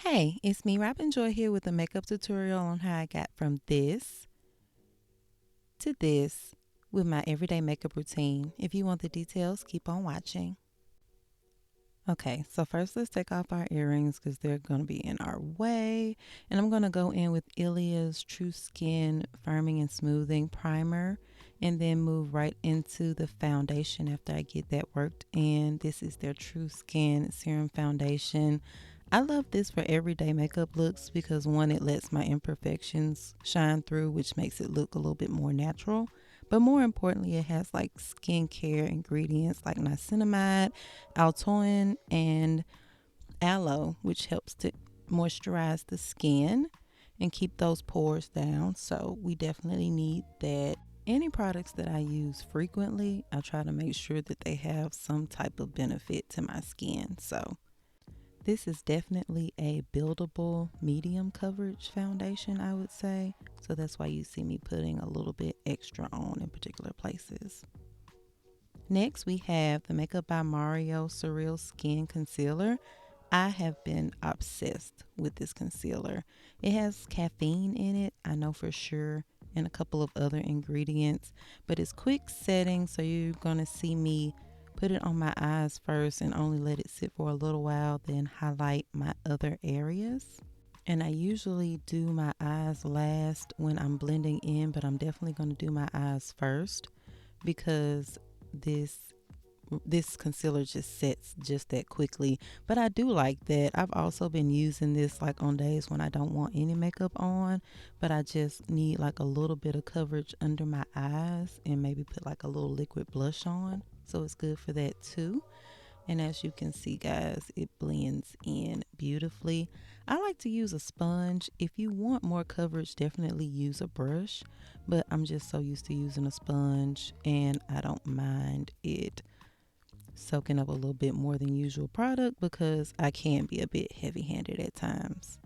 Hey, it's me, Robin Joy, here with a makeup tutorial on how I got from this to this with my everyday makeup routine. If you want the details, keep on watching. Okay, so first let's take off our earrings because they're going to be in our way. And I'm going to go in with Ilia's True Skin Firming and Smoothing Primer and then move right into the foundation after I get that worked in. This is their True Skin Serum Foundation. I love this for everyday makeup looks because one, it lets my imperfections shine through, which makes it look a little bit more natural. But more importantly, it has like skincare ingredients like niacinamide, altoin, and aloe, which helps to moisturize the skin and keep those pores down. So we definitely need that. Any products that I use frequently, I try to make sure that they have some type of benefit to my skin. So this is definitely a buildable medium coverage foundation, I would say. So that's why you see me putting a little bit extra on in particular places. Next, we have the Makeup by Mario Surreal Skin Concealer. I have been obsessed with this concealer. It has caffeine in it, I know for sure, and a couple of other ingredients, but it's quick setting, so you're going to see me put it on my eyes first and only let it sit for a little while, then highlight my other areas. And I usually do my eyes last when I'm blending in, but I'm definitely going to do my eyes first because this this concealer just sets just that quickly. But I do like that. I've also been using this like on days when I don't want any makeup on, but I just need like a little bit of coverage under my eyes and maybe put like a little liquid blush on. So it's good for that too. And as you can see, guys, it blends in beautifully. I like to use a sponge. If you want more coverage, definitely use a brush, but I'm just so used to using a sponge and I don't mind it soaking up a little bit more than usual product because I can be a bit heavy handed at times.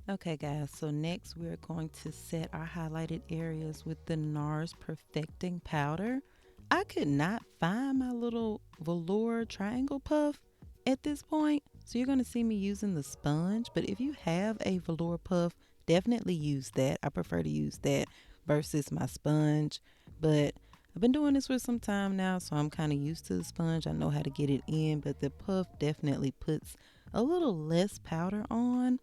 Okay, guys, so next we're going to set our highlighted areas with the NARS Perfecting Powder. I could not find my little velour triangle puff at this point, so you're going to see me using the sponge. But if you have a velour puff, definitely use that. I prefer to use that versus my sponge, but I've been doing this for some time now, so I'm kind of used to the sponge. I know how to get it in, but the puff definitely puts a little less powder on.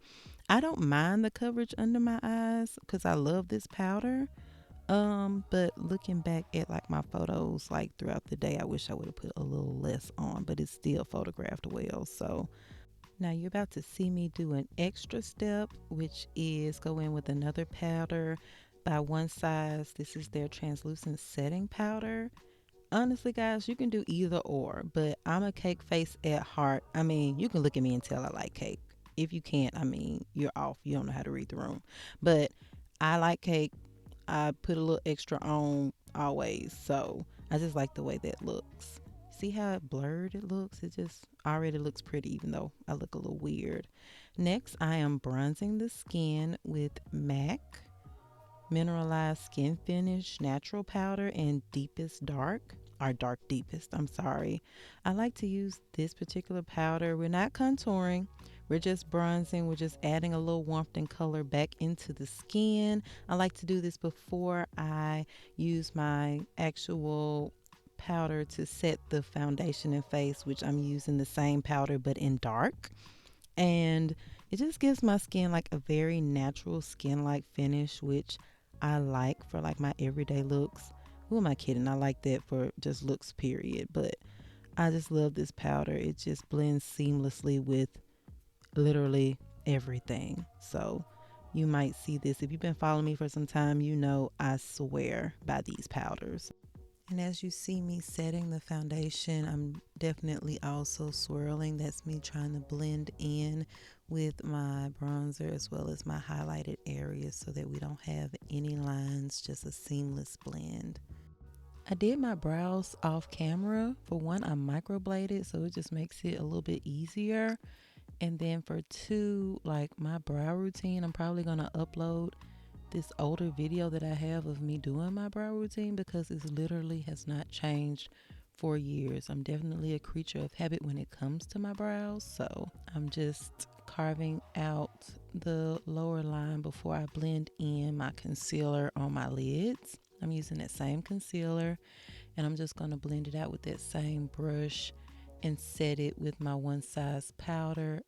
I don't mind the coverage under my eyes because I love this powder. But looking back at like my photos like throughout the day, I wish I would have put a little less on, but it's still photographed well. So now you're about to see me do an extra step, which is go in with another powder by One Size. This is their translucent setting powder. Honestly, guys, you can do either or, but I'm a cake face at heart. I mean, you can look at me and tell I like cake. If you can't, I mean, you're off. You don't know how to read the room. But I like cake. I put a little extra on always. So I just like the way that looks. See how blurred it looks? It just already looks pretty, even though I look a little weird. Next, I am bronzing the skin with MAC Mineralized Skin Finish Natural Powder in Deepest Dark, or Dark Deepest, I'm sorry. I like to use this particular powder. We're not contouring, we're just bronzing. We're just adding a little warmth and color back into the skin. I like to do this before I use my actual powder to set the foundation and face, which I'm using the same powder but in dark. And it just gives my skin like a very natural skin like finish, which I like for like my everyday looks. Who am I kidding? I like that for just looks, period. But I just love this powder. It just blends seamlessly with literally everything. So you might see this. If you've been following me for some time, you know I swear by these powders. And as you see me setting the foundation, I'm definitely also swirling. That's me trying to blend in with my bronzer as well as my highlighted areas so that we don't have any lines, just a seamless blend. I did my brows off camera. For one, I microbladed, so it just makes it a little bit easier. And then for two, like my brow routine, I'm probably going to upload this older video that I have of me doing my brow routine because it literally has not changed for years. I'm definitely a creature of habit when it comes to my brows, so I'm just carving out the lower line before I blend in my concealer on my lids. I'm using that same concealer, and I'm just going to blend it out with that same brush and set it with my one size powder.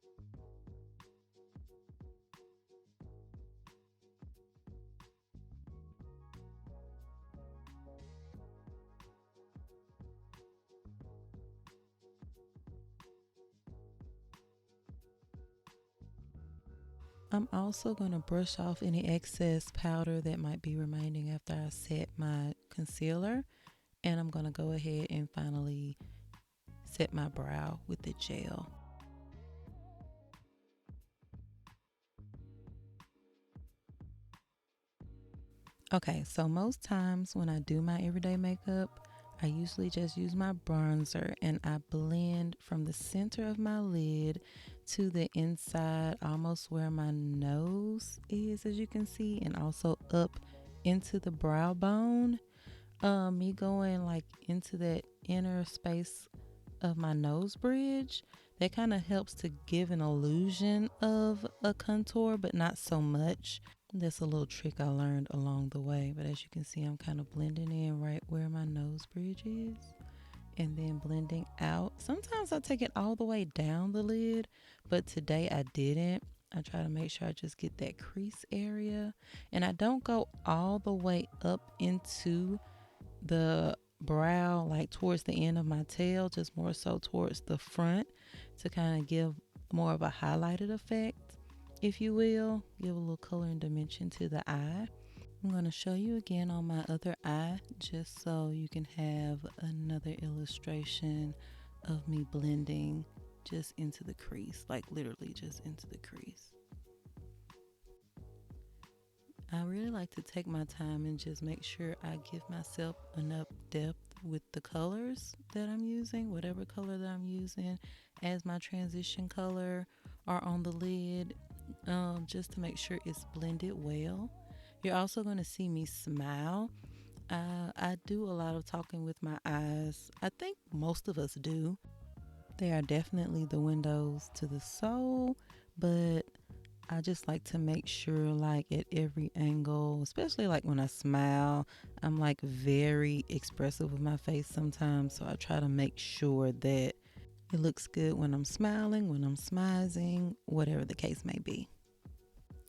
I'm also going to brush off any excess powder that might be remaining after I set my concealer, and I'm going to go ahead and finally set my brow with the gel. Okay, so most times when I do my everyday makeup, I usually just use my bronzer and I blend from the center of my lid to the inside, almost where my nose is, as you can see, and also up into the brow bone. Me going like into that inner space of my nose bridge, that kind of helps to give an illusion of a contour, but not so much. That's a little trick I learned along the way, but as you can see, I'm kind of blending in right where my nose bridge is and then blending out. Sometimes I take it all the way down the lid, but today I didn't. I try to make sure I just get that crease area, and I don't go all the way up into the brow, like towards the end of my tail, just more so towards the front to kind of give more of a highlighted effect, if you will, give a little color and dimension to the eye. I'm going to show you again on my other eye just so you can have another illustration of me blending just into the crease, like literally just into the crease. I really like to take my time and just make sure I give myself enough depth with the colors that I'm using, whatever color that I'm using as my transition color or on the lid, just to make sure it's blended well. You're also going to see me smile. I do a lot of talking with my eyes. I think most of us do. They are definitely the windows to the soul, but I just like to make sure, like at every angle, especially like when I smile, I'm like very expressive with my face sometimes. So I try to make sure that it looks good when I'm smiling, when I'm smizing, whatever the case may be.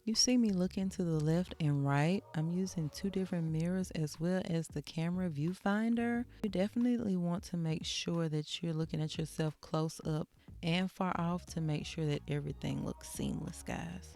You see me looking to the left and right. I'm using two different mirrors as well as the camera viewfinder. You definitely want to make sure that you're looking at yourself close up and far off to make sure that everything looks seamless, guys.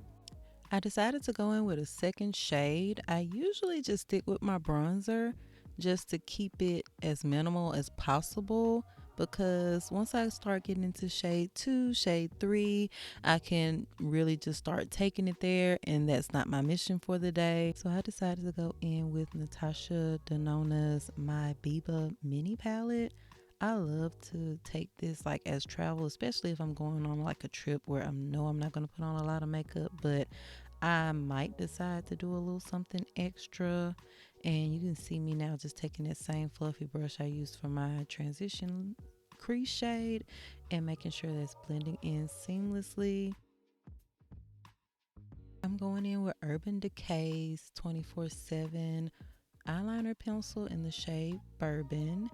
I decided to go in with a second shade. I usually just stick with my bronzer just to keep it as minimal as possible, because once I start getting into shade 2, shade 3, I can really just start taking it there, and that's not my mission for the day. So I decided to go in with Natasha Denona's My Biba mini palette. I love to take this like as travel, especially if I'm going on like a trip where I know I'm not going to put on a lot of makeup, but I might decide to do a little something extra. And you can see me now just taking that same fluffy brush I used for my transition crease shade and making sure that's blending in seamlessly. I'm going in with Urban Decay's 24/7 eyeliner pencil in the shade Bourbon,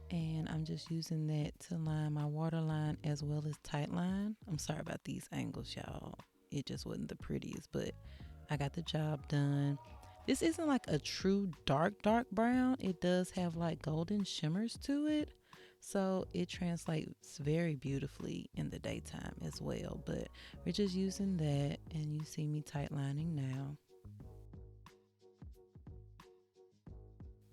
and I'm just using that to line my waterline as well as tight line. I'm sorry about these angles, y'all. It just wasn't the prettiest, but I got the job done. This isn't like a true dark brown. It does have like golden shimmers to it, so it translates very beautifully in the daytime as well. But we're just using that, and you see me tight lining now.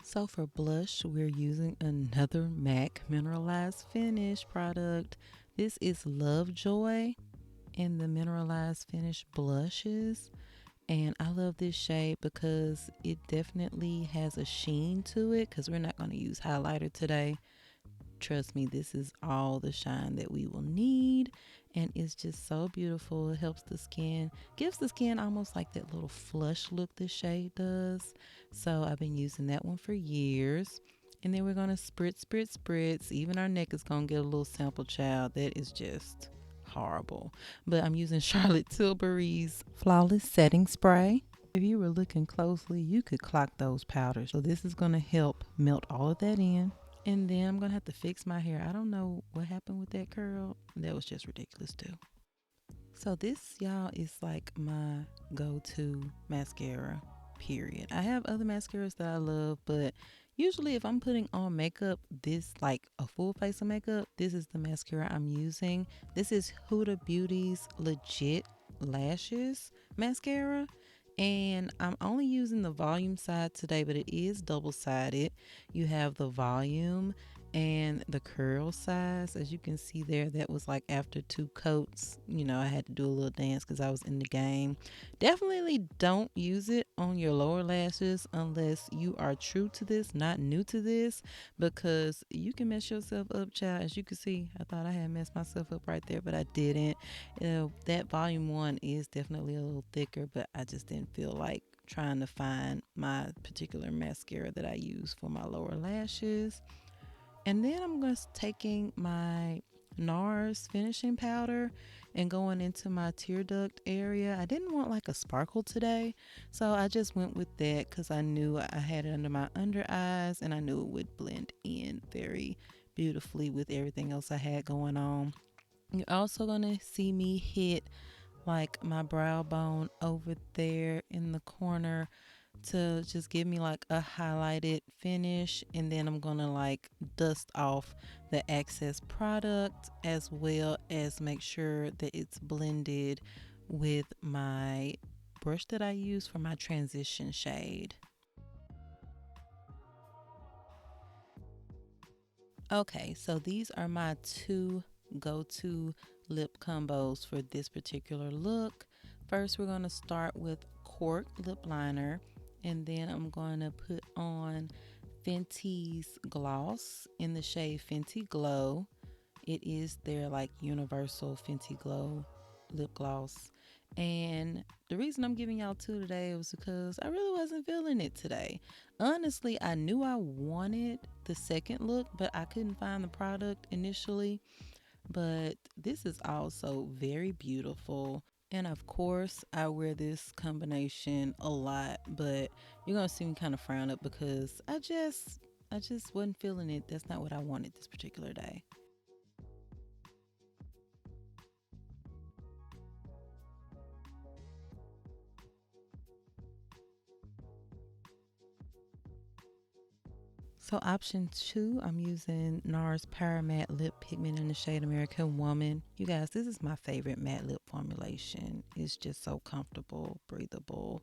So for blush, we're using another MAC Mineralized Finish product. This is Lovejoy in the Mineralized Finish blushes. And I love this shade because it definitely has a sheen to it, because we're not going to use highlighter today. Trust me, this is all the shine that we will need. and it's just so beautiful. It helps the skin, gives the skin almost like that little flush look this shade does. So I've been using that one for years. And then we're gonna spritz, spritz, spritz. Even our neck is gonna get a little sample, child. That is just horrible. But I'm using Charlotte Tilbury's Flawless Setting Spray. If you were looking closely, you could clock those powders. So this is gonna help melt all of that in. And then I'm gonna have to fix my hair. I don't know what happened with that curl. That was just ridiculous too. So this, y'all, is like my go-to mascara, period. I have other mascaras that I love, but usually if I'm putting on makeup, this like a full face of makeup, this is the mascara I'm using. This is Huda Beauty's Legit Lashes mascara. And I'm only using the volume side today, but it is double-sided. You have the volume and the curl size. As you can see there, that was like after 2 coats. I had to do a little dance because I was in the game. Definitely don't use it on your lower lashes unless you are true to this, not new to this, because you can mess yourself up, child. As you can see, I thought I had messed myself up right there, but I didn't. That volume one is definitely a little thicker, but I just didn't feel like trying to find my particular mascara that I use for my lower lashes. And then I'm just taking my NARS finishing powder and going into my tear duct area. I didn't want like a sparkle today, so I just went with that because I knew I had it under my under eyes and I knew it would blend in very beautifully with everything else I had going on. You're also going to see me hit like my brow bone over there in the corner to just give me like a highlighted finish, and then I'm gonna like dust off the excess product as well as make sure that it's blended with my brush that I use for my transition shade. Okay, so these are my two go-to lip combos for this particular look. First, we're going to start with Cork lip liner, and then I'm going to put on Fenty's gloss in the shade Fenty Glow. It is their like universal Fenty Glow lip gloss. And the reason I'm giving y'all two today was because I really wasn't feeling it today. Honestly, I knew I wanted the second look, but I couldn't find the product initially. But this is also very beautiful. And of course, I wear this combination a lot, but you're gonna see me kind of frown up because I just wasn't feeling it. That's not what I wanted this particular day. So option two, I'm using NARS Power Matte Lip Pigment in the shade American Woman. You guys, this is my favorite matte lip formulation. It's just so comfortable, breathable.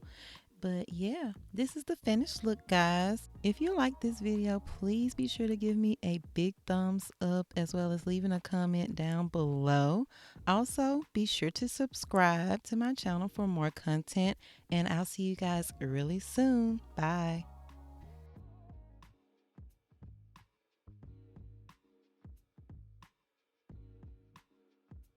But yeah, this is the finished look, guys. If you like this video, please be sure to give me a big thumbs up as well as leaving a comment down below. Also, be sure to subscribe to my channel for more content, and I'll see you guys really soon. Bye.